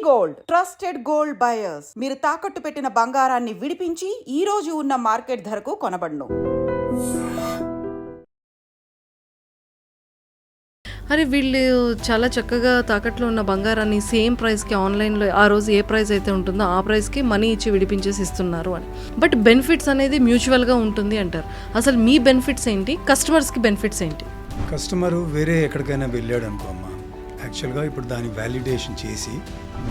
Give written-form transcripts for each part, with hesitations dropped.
Gold trusted gold buyers. మీరు తాకట్టు పెట్టిన బంగారాన్ని విడిపించి ఈ రోజు ఉన్న మార్కెట్ ధరకు కొనబడును. అరే వీళ్ళు చాలా చక్కగా తాకట్లో ఉన్న బంగారాన్ని సేమ్ ప్రైస్కి ఆన్లైన్లో ఆ రోజు ఏ ప్రైస్ అయితే ఉంటుందో ఆ ప్రైస్కి మనీ ఇచ్చి విడిపించేసి ఇస్తున్నారు అని. బట్ బెనిఫిట్స్ అనేది మ్యూచువల్గా ఉంటుంది అంటారు. అసలు మీ బెనిఫిట్స్ ఏంటి, కస్టమర్స్కి బెనిఫిట్స్ ఏంటి? కస్టమరు వేరే ఎక్కడికైనా వెళ్ళాడు అనుకోమ్మా, యాక్చువల్గా ఇప్పుడు దాని వ్యాలిడేషన్ చేసి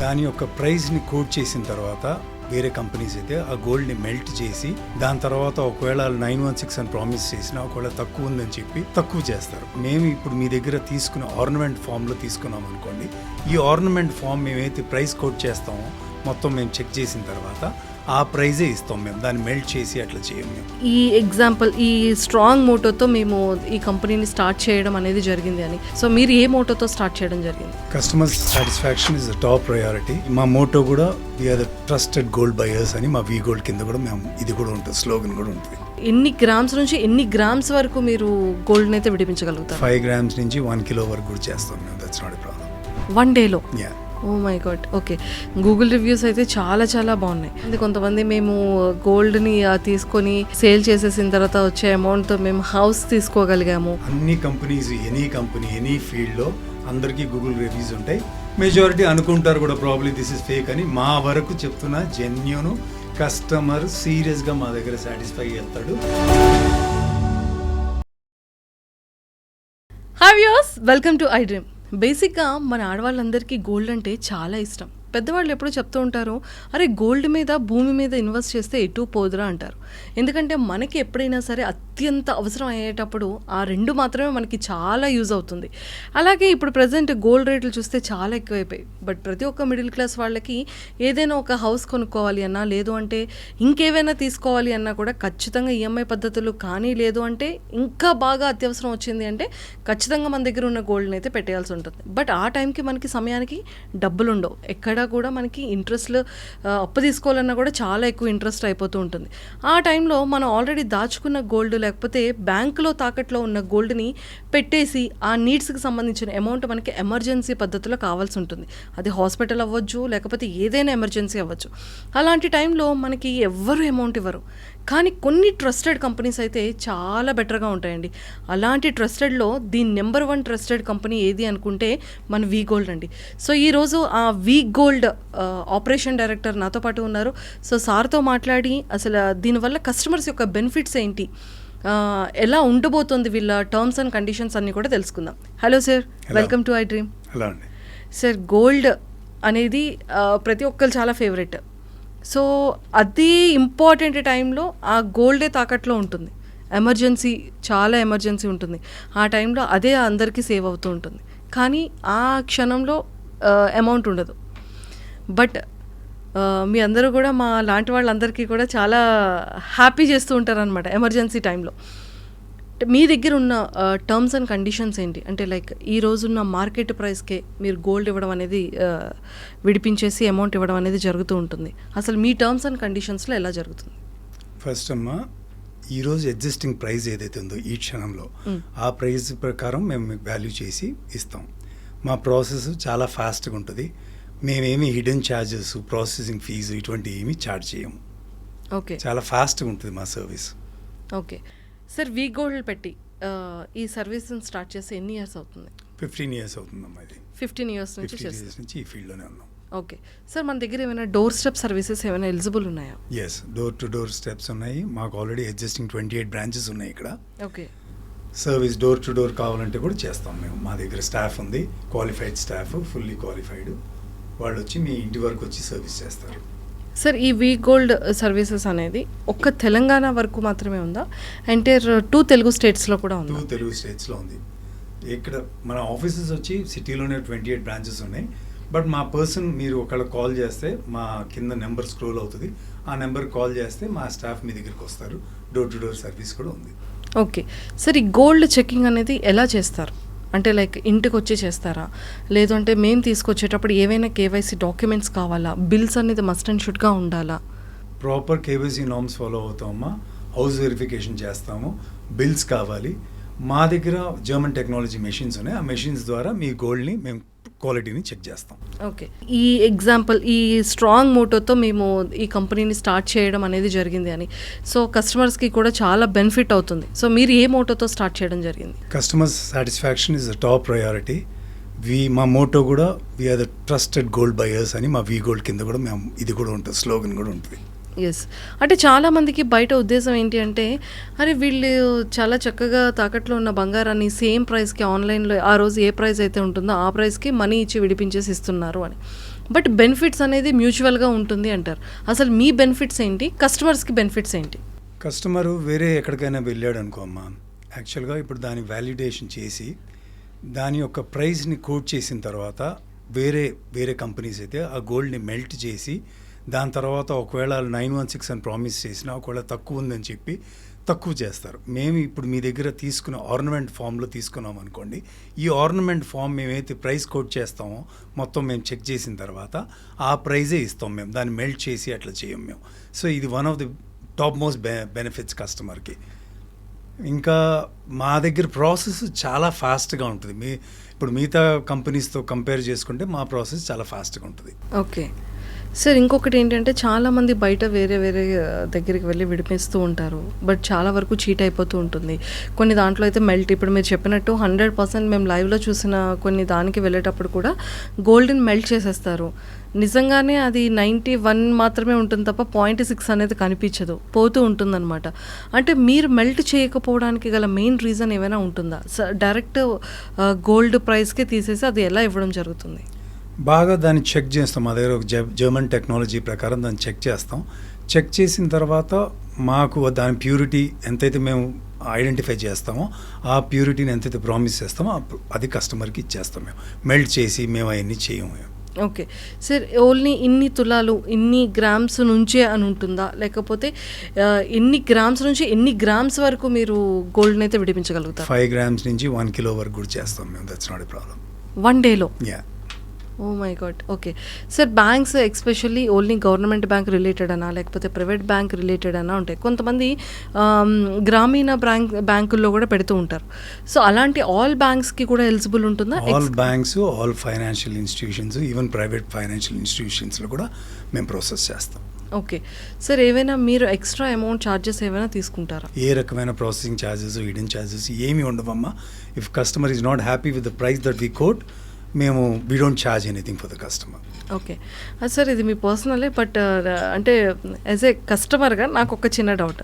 దాని యొక్క ప్రైస్ని కోట్ చేసిన తర్వాత వేరే కంపెనీస్ అయితే ఆ గోల్డ్ని మెల్ట్ చేసి దాని తర్వాత ఒకవేళ 916 అని ప్రామిస్ చేసినా ఒకవేళ తక్కువ ఉందని చెప్పి తక్కువ చేస్తారు. మేము ఇప్పుడు మీ దగ్గర తీసుకున్న ఆర్నమెంట్ ఫామ్లో తీసుకున్నాం అనుకోండి, ఈ ఆర్నమెంట్ ఫామ్ మేమైతే ప్రైస్ కోట్ చేస్తామో మొత్తం మేము చెక్ చేసిన తర్వాత ఆ ప్రైజే ఇస్తాం. మేము దాన్ని మెల్ట్ చేసి అట్లా చేయము. మేము ఈ ఎగ్జాంపుల్ ఈ స్ట్రాంగ్ మోటోతో మేము ఈ కంపెనీని స్టార్ట్ చేయడం అనేది జరిగింది అని. సో మీరు ఏ మోటోతో స్టార్ట్ చేయడం జరిగింది? Customer satisfaction is the top priority. మా మోటో కూడా we are the trusted gold buyers అని మా వీ గోల్డ్ కింద కూడా మేము ఇది కూడా ఉంటుంది, స్లోగన్ కూడా ఉంటుంది. ఎన్ని గ్రామ్స్ నుంచి ఎన్ని గ్రామ్స్ వరకు మీరు గోల్డ్ని అయితే విడిపించగలుగుతారు? 5 grams నుంచి 1 kilo వరకు కూడా చేస్తాం మేము. That's not a problem. 1 dayలో? Yeah. Oh my God. Okay, Google reviews అయితే చాలా చాలా బాగున్నాయి. కొంతమంది మేము గోల్డ్ని తీసుకొని సేల్ చేసేసిన తర్వాత వచ్చే అమౌంట్తో మేము హౌస్ తీసుకోగలిగాము. అన్ని కంపెనీస్, ఎనీ కంపెనీ, ఎనీ ఫీల్డ్లో అందరికీ గూగుల్ రివ్యూస్ ఉంటాయి. మెజారిటీ అనుకుంటారు కూడా ప్రాబ్లీ దిస్ ఇస్ ఫేక్ అని. మా వరకు చెప్తున్నా జెన్యూన్. కస్టమర్ సీరియస్గా మా దగ్గర సాటిస్ఫై అవుతాడు. Hi viewers, welcome to I dream. బేసిక్గా మన ఆడవాళ్ళందరికీ గోల్డ్ అంటే చాలా ఇష్టం. పెద్దవాళ్ళు ఎప్పుడూ చెప్తూ ఉంటారు, అరే గోల్డ్ మీద భూమి మీద ఇన్వెస్ట్ చేస్తే ఎటు పోదురా అంటారు. ఎందుకంటే మనకి ఎప్పుడైనా సరే అత్యంత అవసరం అయ్యేటప్పుడు ఆ రెండు మాత్రమే మనకి చాలా యూజ్ అవుతుంది. అలాగే ఇప్పుడు ప్రజెంట్ గోల్డ్ రేట్లు చూస్తే చాలా ఎక్కువైపోయాయి. బట్ ప్రతి ఒక్క మిడిల్ క్లాస్ వాళ్ళకి ఏదైనా ఒక హౌస్ కొనుక్కోవాలి అన్నా, లేదు అంటే ఇంకేవైనా తీసుకోవాలి అన్నా కూడా ఖచ్చితంగా ఈఎంఐ పద్ధతులు కానీ, లేదు అంటే ఇంకా బాగా అత్యవసరం వచ్చింది అంటే ఖచ్చితంగా మన దగ్గర ఉన్న గోల్డ్ని అయితే పెట్టేయాల్సి ఉంటుంది. బట్ ఆ టైంకి మనకి సమయానికి డబ్బులు ఉండవు. ఎక్కడ కూడా మనకి ఇంట్రెస్ట్లు అప్పు తీసుకోవాలన్నా కూడా చాలా ఎక్కువ ఇంట్రెస్ట్ అయిపోతూ ఉంటుంది. ఆ టైంలో మనం ఆల్రెడీ దాచుకున్న గోల్డ్ లేకపోతే బ్యాంకులో తాకట్లో ఉన్న గోల్డ్ని పెట్టేసి ఆ నీడ్స్కి సంబంధించిన అమౌంట్ మనకి ఎమర్జెన్సీ పద్ధతిలో కావాల్సి ఉంటుంది. అది హాస్పిటల్ అవ్వచ్చు, లేకపోతే ఏదైనా ఎమర్జెన్సీ అవ్వచ్చు. అలాంటి టైంలో మనకి ఎవ్వరు అమౌంట్ ఇవ్వరు. కానీ కొన్ని ట్రస్టెడ్ కంపెనీస్ అయితే చాలా బెటర్గా ఉంటాయండి. అలాంటి ట్రస్టెడ్లో ది నెంబర్ 1 ట్రస్టెడ్ కంపెనీ ఏది అనుకుంటే మన వీ గోల్డ్ అండి. సో ఈరోజు ఆ వీ గోల్డ్ ఆపరేషన్ డైరెక్టర్ నాతో పాటు ఉన్నారు. సో సార్తో మాట్లాడి అసలు దీనివల్ల కస్టమర్స్ యొక్క బెనిఫిట్స్ ఏంటి, ఎలా ఉండబోతుంది, వీళ్ళ టర్మ్స్ అండ్ కండిషన్స్ అన్నీ కూడా తెలుసుకుందాం. Hello sir, welcome to I dream. Hello అండి. సార్, గోల్డ్ అనేది ప్రతి ఒక్కరు చాలా ఫేవరెట్. సో అది ఇంపార్టెంట్ టైంలో ఆ గోల్డే తాకట్లో ఉంటుంది. ఎమర్జెన్సీ, చాలా ఎమర్జెన్సీ ఉంటుంది. ఆ టైంలో అదే అందరికీ సేవ్ అవుతూ ఉంటుంది. కానీ ఆ క్షణంలో అమౌంట్ ఉండదు. బట్ మీ అందరూ కూడా మా లాంటి వాళ్ళందరికీ కూడా చాలా హ్యాపీ చేస్తూ ఉంటారనమాట ఎమర్జెన్సీ టైంలో. మీ దగ్గర ఉన్న టర్మ్స్ అండ్ కండిషన్స్ ఏంటి? అంటే లైక్ ఈ రోజున్న మార్కెట్ ప్రైస్కే మీరు గోల్డ్ ఇవ్వడం అనేది, విడిపించేసి అమౌంట్ ఇవ్వడం అనేది జరుగుతూ ఉంటుంది. అసలు మీ టర్మ్స్ అండ్ కండిషన్స్లో ఎలా జరుగుతుంది? ఫస్ట్ అమ్మా, ఈరోజు ఎగ్జిస్టింగ్ ప్రైస్ ఏదైతే ఉందో ఈ క్షణంలో ఆ ప్రైస్ ప్రకారం మేము వాల్యూ చేసి ఇస్తాం. మా ప్రాసెస్ చాలా ఫాస్ట్గా ఉంటుంది. మేమేమి హిడెన్ ఛార్జెస్, ప్రాసెసింగ్ ఫీజు ఇటువంటి ఏమీ ఛార్జ్ చేయము. ఓకే, చాలా ఫాస్ట్గా ఉంటుంది మా service. Okay sir, we gold పెట్టి ఈ సర్వీస్ని స్టార్ట్ చేసి ఎన్ని ఇయర్స్ అవుతుంది? 15 years అవుతుందమ్మా. ఇది 15 years నుంచి 15 years నుంచి ఈ ఫీల్డ్లోనే ఉన్నాం. ఓకే సార్, మన దగ్గర ఏమైనా డోర్ స్టెప్ సర్వీసెస్ ఏమైనా ఎలిజిబుల్ ఉన్నాయా? Yes, door to door steps ఉన్నాయి. మాకు ఆల్రెడీ ఎగ్జిస్టింగ్ 28 branches ఉన్నాయి ఇక్కడ. Okay, service door to door కావాలంటే కూడా చేస్తాం మేము. మా దగ్గర స్టాఫ్ ఉంది, క్వాలిఫైడ్ స్టాఫ్, ఫుల్లీ క్వాలిఫైడ్. వాళ్ళు వచ్చి మీ ఇంటి వరకు వచ్చి సర్వీస్ చేస్తారు. సార్, ఈ వీ గోల్డ్ సర్వీసెస్ అనేది ఒక్క తెలంగాణ వరకు మాత్రమే ఉందా, అంటే 2 తెలుగు స్టేట్స్లో కూడా ఉంది? 2 తెలుగు స్టేట్స్లో ఉంది. ఇక్కడ మన ఆఫీసెస్ వచ్చి సిటీలోనే 28 branches ఉన్నాయి. బట్ మా పర్సన్, మీరు ఒకవేళ కాల్ చేస్తే మా కింద నెంబర్ స్క్రోల్ అవుతుంది, ఆ నెంబర్ కాల్ చేస్తే మా స్టాఫ్ మీ దగ్గరికి వస్తారు. డోర్ టు డోర్ సర్వీస్ కూడా ఉంది. ఓకే సార్, ఈ గోల్డ్ చెకింగ్ అనేది ఎలా చేస్తారు? అంటే లైక్ ఇంటికి వచ్చి చేస్తారా, లేదు అంటే మేము తీసుకొచ్చేటప్పుడు ఏవైనా కేవైసీ డాక్యుమెంట్స్ కావాలా, బిల్స్ అనేది మస్ట్ అండ్ షుడ్గా ఉండాలా? ప్రాపర్ కేవైసీ నార్మ్స్ ఫాలో అవుతామమ్మా. హౌస్ వెరిఫికేషన్ చేస్తాము, బిల్స్ కావాలి. మా దగ్గర జర్మన్ టెక్నాలజీ మెషిన్స్ ఉన్నాయి. ఆ మెషిన్స్ ద్వారా మీ గోల్డ్ని మేము క్వాలిటీని చెక్ చేస్తాం. ఓకే. ఈ ఎగ్జాంపుల్ ఈ స్ట్రాంగ్ మోటోతో మేము ఈ కంపెనీని స్టార్ట్ చేయడం అనేది జరిగింది అని. సో కస్టమర్స్కి కూడా చాలా బెనిఫిట్ అవుతుంది. సో మీరు ఏ మోటోతో స్టార్ట్ చేయడం జరిగింది? Customer satisfaction is the top priority. మా మోటో కూడా we are the trusted gold buyers అని మా వీ గోల్డ్ కింద కూడా మేము ఇది కూడా ఉంటుంది, స్లోగన్ కూడా ఉంటుంది. ఎస్. అంటే చాలామందికి బయట ఉద్దేశం ఏంటి అంటే, అరే వీళ్ళు చాలా చక్కగా తాకట్లో ఉన్న బంగారాన్ని సేమ్ ప్రైస్కి ఆన్లైన్లో ఆ రోజు ఏ ప్రైస్ అయితే ఉంటుందో ఆ ప్రైస్కి మనీ ఇచ్చి విడిపించేసి ఇస్తున్నారు అని. బట్ బెనిఫిట్స్ అనేది మ్యూచువల్గా ఉంటుంది అంటారు. అసలు మీ బెనిఫిట్స్ ఏంటి, కస్టమర్స్కి బెనిఫిట్స్ ఏంటి? కస్టమరు వేరే ఎక్కడికైనా వెళ్ళాడు అనుకో అమ్మా, యాక్చువల్గా ఇప్పుడు దాని వ్యాలిడేషన్ చేసి దాని యొక్క ప్రైస్ని కోట్ చేసిన తర్వాత వేరే కంపెనీస్ అయితే ఆ గోల్డ్ని మెల్ట్ చేసి దాని తర్వాత ఒకవేళ 916 అని ప్రామిస్ చేసినా ఒకవేళ తక్కువ ఉందని చెప్పి తక్కువ చేస్తారు. మేము ఇప్పుడు మీ దగ్గర తీసుకున్న ఆర్నమెంట్ ఫామ్లో తీసుకున్నాం అనుకోండి, ఈ ఆర్నమెంట్ ఫామ్ మేమైతే ప్రైస్ కోట్ చేస్తామో మొత్తం మేము చెక్ చేసిన తర్వాత ఆ ప్రైజే ఇస్తాం మేము, దాన్ని మెల్ట్ చేసి అట్లా చేయం మేము. సో ఇది one of the top most benefits కస్టమర్కి. ఇంకా మా దగ్గర ప్రాసెస్ చాలా ఫాస్ట్గా ఉంటుంది. ఇప్పుడు మిగతా కంపెనీస్తో కంపేర్ చేసుకుంటే మా ప్రాసెస్ చాలా ఫాస్ట్గా ఉంటుంది. Okay sir. ఇంకొకటి ఏంటంటే చాలామంది బయట వేరే దగ్గరికి వెళ్ళి విడిపిస్తూ ఉంటారు, బట్ చాలా వరకు చీట్ అయిపోతూ ఉంటుంది. కొన్ని దాంట్లో అయితే మెల్ట్, ఇప్పుడు మీరు చెప్పినట్టు 100% మేము లైవ్లో చూసిన కొన్ని దానికి వెళ్ళేటప్పుడు కూడా గోల్డ్ని మెల్ట్ చేసేస్తారు. నిజంగానే అది 91 మాత్రమే ఉంటుంది తప్ప 0.6 అనేది కనిపించదు, పోతూ ఉంటుందన్నమాట. అంటే మీరు మెల్ట్ చేయకపోవడానికి గల మెయిన్ రీజన్ ఏమైనా ఉంటుందా? డైరెక్ట్ గోల్డ్ ప్రైస్కే తీసేసి అది ఎలా ఇవ్వడం జరుగుతుంది? బాగా దాన్ని చెక్ చేస్తాం. మా దగ్గర ఒక జర్మన్ టెక్నాలజీ ప్రకారం దాన్ని చెక్ చేస్తాం. చెక్ చేసిన తర్వాత మాకు దాని ప్యూరిటీ ఎంతైతే మేము ఐడెంటిఫై చేస్తామో ఆ ప్యూరిటీని ఎంతైతే ప్రామిస్ చేస్తామో అది కస్టమర్కి ఇచ్చేస్తాం. మేము మెల్ట్ చేసి మేము అవన్నీ చేయము. Okay sir. ఓన్లీ ఇన్ని తులాలు ఇన్ని గ్రామ్స్ నుంచే అని ఉంటుందా, లేకపోతే ఎన్ని గ్రామ్స్ నుంచి ఎన్ని గ్రామ్స్ వరకు మీరు గోల్డ్ని అయితే విడిపించగలుగుతారు? 5 grams నుంచి 1 kilo వరకు కూడా చేస్తాం మేము. That's not a problem. 1 డేలో? Yeah. Oh my God. Okay sir. Banks especially only government bank related అనా లేకపోతే ప్రైవేట్ బ్యాంక్ రిలేటెడ్ అనా ఉంటాయి. కొంతమంది గ్రామీణ బ్యాంకుల్లో కూడా పెడుతూ ఉంటారు. సో అలాంటి ఆల్ బ్యాంక్స్కి కూడా ఎలిజిబుల్ ఉంటుందా? All banks, all financial institutions, even private financial ఇన్స్టిట్యూషన్స్లో కూడా మేము ప్రాసెస్ చేస్తాం. Okay sir. ఏవైనా మీరు ఎక్స్ట్రా అమౌంట్ ఛార్జెస్ ఏమైనా తీసుకుంటారా? ఏ రకమైన ప్రాసెసింగ్ ఛార్జెస్, హిడెన్ ఛార్జెస్ ఏమీ ఉండవమ్మా. If customer is not happy with the price that we quote, మేము we don't charge anything for the customer. Okay sir. ఇది మీ పర్సనలే, బట్ అంటే యాజ్ ఏ కస్టమర్గా నాకు ఒక చిన్న డౌట్.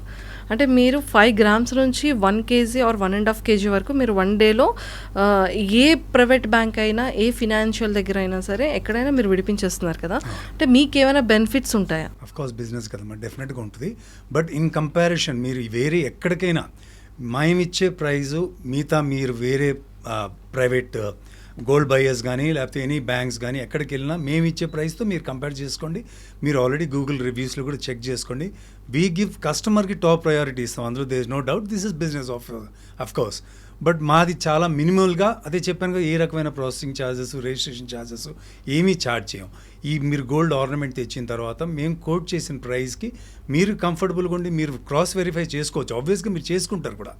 అంటే మీరు 5 grams నుంచి 1 kg ఆర్ 1.5 kg వరకు మీరు 1 డేలో ఏ ప్రైవేట్ బ్యాంక్ అయినా ఏ ఫినాన్షియల్ దగ్గర అయినా సరే ఎక్కడైనా మీరు విడిపించేస్తున్నారు కదా, అంటే మీకు ఏమైనా బెనిఫిట్స్ ఉంటాయా? అఫ్ కోర్స్ బిజినెస్ కదమ్మా, డెఫినెట్గా ఉంటుంది. బట్ ఇన్ కంపారిజన్ మీరు వేరే ఎక్కడికైనా మేమిచ్చే ప్రైజు మిగతా మీరు వేరే ప్రైవేట్ గోల్డ్ బయర్స్ కానీ లేకపోతే ఎనీ బ్యాంక్స్ కానీ ఎక్కడికి వెళ్ళినా మేము ఇచ్చే ప్రైస్తో మీరు కంపేర్ చేసుకోండి. మీరు ఆల్రెడీ గూగుల్ రివ్యూస్లో కూడా చెక్ చేసుకోండి. వీ గివ్ కస్టమర్కి టాప్ ప్రయారిటీ ఇస్తాం. అందులో there is no doubt, this is business of course. But మాది చాలా మినిమల్గా, అదే చెప్పాను కదా, ఏ రకమైన ప్రాసెసింగ్ ఛార్జెస్, రిజిస్ట్రేషన్ ఛార్జెస్ ఏమీ ఛార్జ్ చేయం. మీరు గోల్డ్ ఆర్నమెంట్ తెచ్చిన తర్వాత మేము కోట్ చేసిన ప్రైస్కి మీరు కంఫర్టబుల్గా ఉండి మీరు క్రాస్ వెరిఫై చేసుకోవచ్చు. ఆబ్వియస్గా మీరు చేసుకుంటారు కూడా.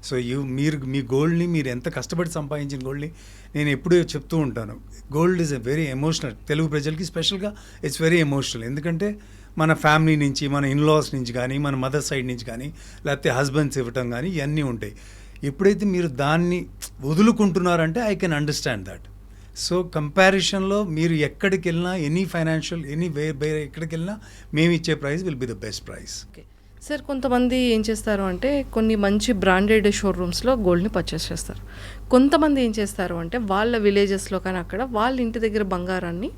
సో మీరు మీ గోల్డ్ని మీరు ఎంత కష్టపడి సంపాదించిన గోల్డ్ని, నేను ఎప్పుడూ చెప్తూ ఉంటాను, gold is a very emotional. Telugu ప్రజలకి స్పెషల్గా ఇట్స్ వెరీ ఎమోషనల్. ఎందుకంటే మన ఫ్యామిలీ నుంచి, మన ఇన్లాస్ నుంచి కానీ, మన మదర్ సైడ్ నుంచి కానీ, లేకపోతే హస్బెండ్స్ ఇవ్వటం కానీ ఇవన్నీ ఉంటాయి. ఎప్పుడైతే మీరు దాన్ని వదులుకుంటున్నారంటే I can understand that. So కంపారిజన్లో మీరు ఎక్కడికి వెళ్ళినా, ఎనీ ఫైనాన్షియల్ వేరే ఎక్కడికి వెళ్ళినా మేము ఇచ్చే price will be the best price. Okay sir. కొంతమంది ఏం చేస్తారు అంటే కొన్ని మంచి బ్రాండెడ్ షోరూమ్స్లో గోల్డ్ని పర్చేస్ చేస్తారు. కొంతమంది ఏం చేస్తారు అంటే వాళ్ళ విలేజెస్లో కానీ అక్కడ వాళ్ళ ఇంటి దగ్గర బంగారాన్ని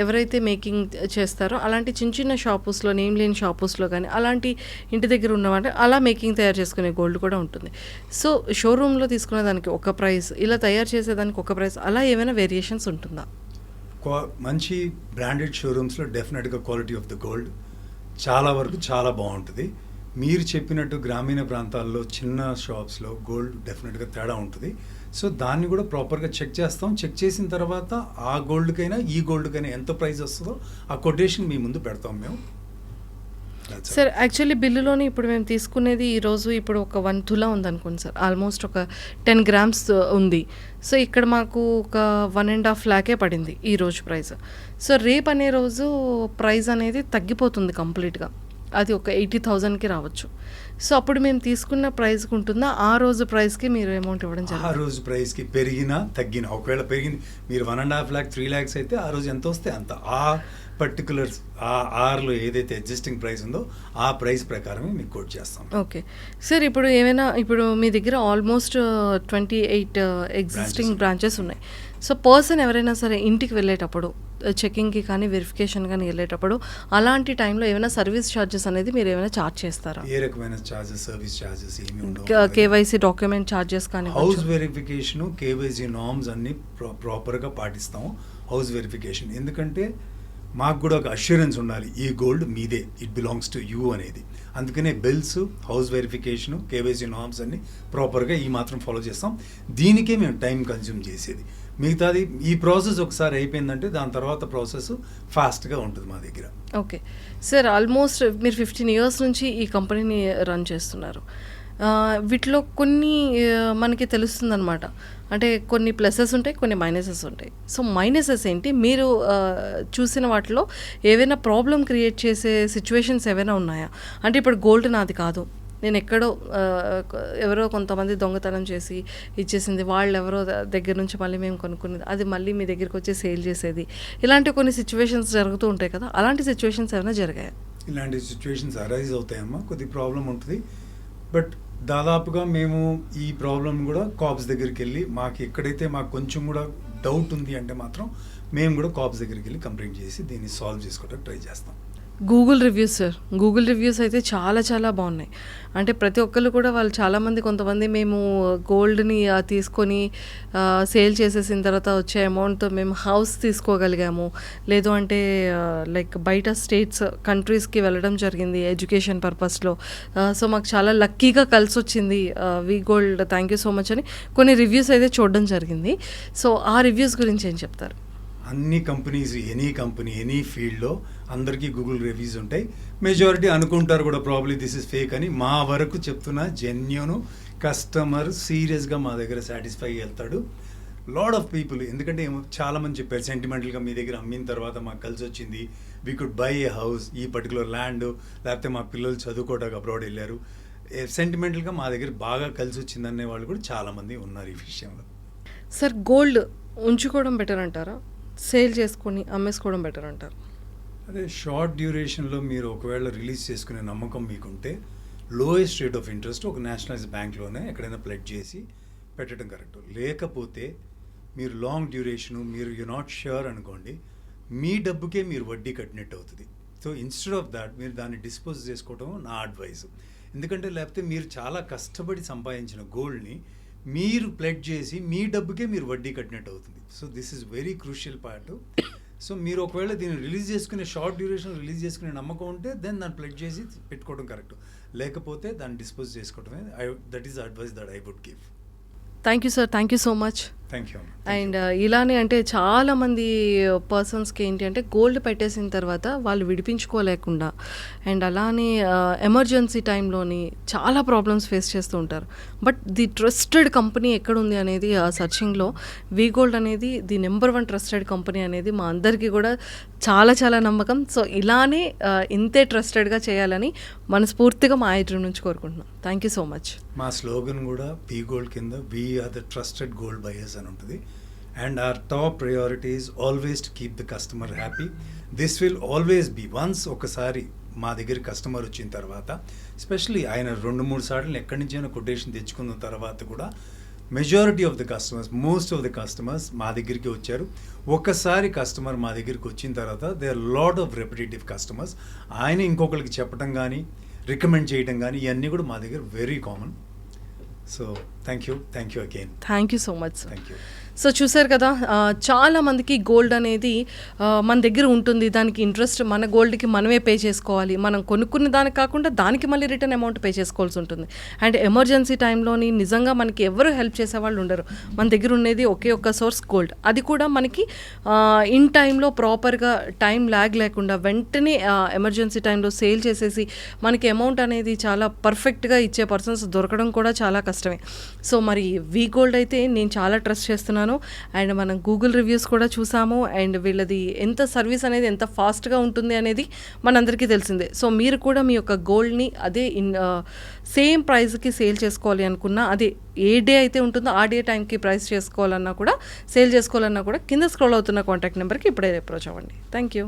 ఎవరైతే మేకింగ్ చేస్తారో అలాంటి చిన్న చిన్న షాపుస్లో, నేమ్ లేని షాపుస్లో కానీ అలాంటి ఇంటి దగ్గర ఉన్నవాళ్ళు అలా మేకింగ్ తయారు చేసుకునే గోల్డ్ కూడా ఉంటుంది. సో షోరూంలో తీసుకునే దానికి ఒక ప్రైస్, ఇలా తయారు చేసేదానికి ఒక ప్రైస్, అలా ఏమైనా వేరియేషన్స్ ఉంటుందా? మంచి బ్రాండెడ్ షోరూమ్స్లో డెఫినెట్గా క్వాలిటీ ఆఫ్ ద గోల్డ్ చాలా వరకు చాలా బాగుంటుంది. మీరు చెప్పినట్టు గ్రామీణ ప్రాంతాల్లో చిన్న షాప్స్లో గోల్డ్ డెఫినెట్గా తేడా ఉంటుంది. సో దాన్ని కూడా ప్రాపర్గా చెక్ చేస్తాం. చెక్ చేసిన తర్వాత ఆ గోల్డ్కైనా ఈ గోల్డ్కైనా ఎంత ప్రైస్ వస్తుందో ఆ కొటేషన్ మీ ముందు పెడతాం మేము. సార్ యాక్చువల్లీ బిల్లులోని ఇప్పుడు మేము తీసుకునేది ఈరోజు ఇప్పుడు ఒక 1 తులా ఉందనుకోండి సార్, ఆల్మోస్ట్ ఒక 10 grams ఉంది. సో ఇక్కడ మాకు ఒక 1.5 lakhే పడింది ఈరోజు ప్రైస్. సో రేపు అనే రోజు ప్రైస్ అనేది తగ్గిపోతుంది కంప్లీట్గా, అది ఒక 80,000కి రావచ్చు. సో అప్పుడు మేము తీసుకున్న ప్రైస్కి ఉంటుందా, ఆ రోజు ప్రైస్కి మీరు అమౌంట్ ఇవ్వడం ఆ జరుగుతుంది? రోజు ప్రైస్కి పెరిగినా తగ్గినా, ఒకవేళ పెరిగింది మీరు 1.5 lakh 3 lakhs అయితే ఆ రోజు ఎంత వస్తే అంత, ఆ పర్టికులర్ ఆ ఆర్లో ఏదైతే ఎగ్జిస్టింగ్ ప్రైస్ ఉందో ఆ ప్రైస్ ప్రకారమే మీకు కోట్ చేస్తాం. ఓకే సార్, ఇప్పుడు ఏమైనా ఇప్పుడు మీ దగ్గర ఆల్మోస్ట్ 28 ఎగ్జిస్టింగ్ బ్రాంచెస్ ఉన్నాయి. సో పర్సన్ ఎవరైనా సరే ఇంటికి వెళ్ళేటప్పుడు చెకింగ్కి కానీ వెరిఫికేషన్ కానీ వెళ్ళేటప్పుడు అలాంటి టైంలో ఏమైనా సర్వీస్ ఛార్జెస్ అనేది మీరు ఏమైనా ఛార్జ్ చేస్తారా? ఏ రకమైన ఛార్జెస్, సర్వీస్ ఛార్జెస్ ఏమి ఉండవు. కేవైసీ డాక్యుమెంట్ ఛార్జెస్ కానీ, హౌస్ వెరిఫికేషన్, కేవైసీ నార్మ్స్ అన్ని ప్రాపర్గా పాటిస్తాము. హౌస్ వెరిఫికేషన్ ఎందుకంటే మాకు కూడా ఒక అష్యూరెన్స్ ఉండాలి, ఈ గోల్డ్ మీదే, ఇట్ బిలాంగ్స్ టు యూ అనేది. అందుకనే bills, house verification, KYC norms అన్ని ప్రాపర్గా ఈ మాత్రం ఫాలో చేస్తాం. దీనికే మేము టైం కన్జ్యూమ్ చేసేది. మిగతాది ఈ ప్రాసెస్ ఒకసారి అయిపోయిందంటే దాని తర్వాత ప్రాసెస్ ఫాస్ట్గా ఉంటుంది మా దగ్గర. ఓకే సార్, ఆల్మోస్ట్ మీరు 15 years నుంచి ఈ కంపెనీని రన్ చేస్తున్నారు. వీటిలో కొన్ని మనకి తెలుస్తుందన్నమాట, అంటే కొన్ని ప్లసెస్ ఉంటాయి, కొన్ని మైనసెస్ ఉంటాయి. సో మైనసెస్ ఏంటి, మీరు చూసిన వాటిలో ఏవైనా ప్రాబ్లం క్రియేట్ చేసే సిచ్యువేషన్స్ ఏవైనా ఉన్నాయా? అంటే ఇప్పుడు గోల్డ్ నాది కాదు, నేను ఎక్కడో ఎవరో కొంతమంది దొంగతనం చేసి ఇచ్చేసింది, వాళ్ళు ఎవరో దగ్గర నుంచి మళ్ళీ మేము కొనుక్కునేది, అది మళ్ళీ మీ దగ్గరికి వచ్చి సేల్ చేసేది, ఇలాంటి కొన్ని సిచ్యువేషన్స్ జరుగుతూ ఉంటాయి కదా, అలాంటి సిచ్యువేషన్స్ ఏమైనా జరిగాయా? ఇలాంటి సిచ్యువేషన్స్ అరైజ్ అవుతాయమ్మా, కొద్ది ప్రాబ్లం ఉంటుంది. బట్ దాదాపుగా మేము ఈ ప్రాబ్లం కూడా కాప్స్ దగ్గరికి వెళ్ళి, మాకు ఎక్కడైతే మాకు కొంచెం కూడా డౌట్ ఉంది అంటే మాత్రం మేము కూడా కాప్స్ దగ్గరికి వెళ్ళి కంప్లైంట్ చేసి దీన్ని సాల్వ్ చేసుకోవడానికి ట్రై చేస్తాం. Google reviews sir, Google reviews అయితే చాలా చాలా బాగున్నాయి. అంటే ప్రతి ఒక్కళ్ళు కూడా వాళ్ళు చాలామంది, కొంతమంది మేము గోల్డ్ని తీసుకొని సేల్ చేసేసిన తర్వాత వచ్చే అమౌంట్తో మేము హౌస్ తీసుకోగలిగాము, లేదు అంటే లైక్ బయట స్టేట్స్, కంట్రీస్కి వెళ్ళడం జరిగింది ఎడ్యుకేషన్ పర్పస్లో. సో మాకు చాలా లక్కీగా కలిసి వచ్చింది V Gold, thank you so much అని కొన్ని రివ్యూస్ అయితే చూడడం జరిగింది. సో ఆ రివ్యూస్ గురించి ఏం చెప్తారు? అన్ని కంపెనీస్, ఎనీ కంపెనీ, ఎనీ ఫీల్డ్లో అందరికీ గూగుల్ రివ్యూస్ ఉంటాయి. మెజారిటీ అనుకుంటారు కూడా ప్రాబ్లీ దిస్ ఇస్ ఫేక్ అని. మా వరకు చెప్తున్నా జెన్యూన్ కస్టమర్ సీరియస్గా మా దగ్గర సాటిస్ఫై వెళ్తాడు. లాడ్ ఆఫ్ పీపుల్, ఎందుకంటే చాలామంది చెప్పారు సెంటిమెంటల్గా మీ దగ్గర అమ్మిన తర్వాత మాకు కలిసి వచ్చింది, we could buy A house, ఈ పర్టికులర్ ల్యాండ్, లేకపోతే మా పిల్లలు చదువుకోవడానికి అబ్రాడ్ వెళ్ళారు, సెంటిమెంటల్గా మా దగ్గర బాగా కలిసి వచ్చిందనే వాళ్ళు కూడా చాలామంది ఉన్నారు ఈ విషయంలో. సార్ గోల్డ్ ఉంచుకోవడం బెటర్ అంటారా, సేల్ చేసుకొని అమ్మేసుకోవడం బెటర్ అంటారు? అదే షార్ట్ డ్యూరేషన్లో మీరు ఒకవేళ రిలీజ్ చేసుకునే నమ్మకం మీకుంటే లోయెస్ట్ రేట్ ఆఫ్ ఇంట్రెస్ట్ ఒక నేషనలైజ్ బ్యాంక్లోనే ఎక్కడైనా ప్లెడ్జ్ చేసి పెట్టడం కరెక్ట్. లేకపోతే మీరు లాంగ్ డ్యూరేషను, మీరు యు నాట్ ష్యూర్ అనుకోండి, మీ డబ్బుకే మీరు వడ్డీ కట్టినట్టు అవుతుంది. సో ఇన్స్టెడ్ ఆఫ్ దాట్ మీరు దాన్ని డిస్పోజ్ చేసుకోవడం నా అడ్వైస్. ఎందుకంటే లేకపోతే మీరు చాలా కష్టపడి సంపాదించిన గోల్డ్ని మీరు ప్లెడ్జ్ చేసి మీ డబ్బుకే మీరు వడ్డీ కట్టినట్టు అవుతుంది. So this is very crucial part. So మీరు ఒకవేళ దీన్ని రిలీజ్ చేసుకునే, షార్ట్ డ్యూరేషన్ రిలీజ్ చేసుకునే నమ్మకం ఉంటే దెన్ దాన్ని ప్లెడ్జ్ చేసి పెట్టుకోవడం కరెక్ట్. లేకపోతే దాన్ని డిస్పోజ్ చేసుకోవడమే, that is advice that I would give. Thank you sir, thank you so much. Thank you. And ఇలానే అంటే చాలామంది పర్సన్స్కి ఏంటి అంటే గోల్డ్ పెట్టేసిన తర్వాత వాళ్ళు విడిపించుకోలేకుండా, అండ్ అలానే ఎమర్జెన్సీ టైంలోని చాలా ప్రాబ్లమ్స్ ఫేస్ చేస్తూ ఉంటారు. బట్ ది ట్రస్టెడ్ కంపెనీ ఎక్కడుంది అనేది ఆ సర్చింగ్లో వి గోల్డ్ అనేది ది నెంబర్ 1 ట్రస్టెడ్ కంపెనీ అనేది మా అందరికీ కూడా చాలా చాలా నమ్మకం. సో ఇలానే ఇంతే ట్రస్టెడ్గా చేయాలని మనస్ఫూర్తిగా మా ఐడ్రీమ్ నుంచి కోరుకుంటున్నాం. Thank you so much. మా స్లోగన్ కూడా వి గోల్డ్ కింద we are the trusted gold buyers అని ఉంటుంది. And our top priority is always to keep the customer happy. This will always be, once ఒకసారి మా దగ్గర కస్టమర్ వచ్చిన తర్వాత, ఎస్పెషలీ ఆయన 2-3 సార్లు ఎక్కడి నుంచైనా కొటేషన్ తెచ్చుకున్న తర్వాత కూడా majority of the customers, most of the customers మా దగ్గరికి వచ్చారు. ఒకసారి కస్టమర్ మా దగ్గరికి వచ్చిన తర్వాత they are lot of repetitive customers. ఆయన ఇంకొకరికి చెప్పడం కానీ రికమెండ్ చేయడం కానీ ఇవన్నీ కూడా మా దగ్గర very common. So thank you again. Thank you so much sir. Thank you. So చూసారు కదా, చాలా మందికి గోల్డ్ అనేది మన దగ్గర ఉంటుంది, దానికి ఇంట్రెస్ట్ మన గోల్డ్కి మనమే పే చేసుకోవాలి, మనం కొనుక్కున్న దానికి కాకుండా దానికి మళ్ళీ రిటర్న్ అమౌంట్ పే చేసుకోవాల్సి ఉంటుంది. అండ్ ఎమర్జెన్సీ టైంలోని నిజంగా మనకి ఎవరు హెల్ప్ చేసేవాళ్ళు ఉండరు. మన దగ్గర ఉండేది ఒకే ఒక్క సోర్స్ గోల్డ్, అది కూడా మనకి ఇన్ టైంలో ప్రాపర్గా టైం ల్యాగ్ లేకుండా వెంటనే ఎమర్జెన్సీ టైంలో సేల్ చేసేసి మనకి అమౌంట్ అనేది చాలా పర్ఫెక్ట్గా ఇచ్చే పర్సన్స్ దొరకడం కూడా చాలా కష్టమే. సో మరి వీ గోల్డ్ అయితే నేను చాలా ట్రస్ట్ చేస్తున్నాను. అండ్ మనం గూగుల్ రివ్యూస్ కూడా చూసాము, అండ్ వీళ్ళది ఎంత సర్వీస్ అనేది ఎంత ఫాస్ట్గా ఉంటుంది అనేది మనందరికీ తెలిసిందే. సో మీరు కూడా మీ యొక్క గోల్డ్ని అదే సేమ్ ప్రైస్కి సేల్ చేసుకోవాలి అనుకున్నా, అదే ఏ డే అయితే ఉంటుందో ఆ డే టైంకి ప్రైస్ చేసుకోవాలన్నా కూడా, సేల్ చేసుకోవాలన్నా కూడా కింద స్క్రోల్ అవుతున్న కాంటాక్ట్ నెంబర్కి ఇప్పుడే అప్రోచ్ అవ్వండి. Thank you.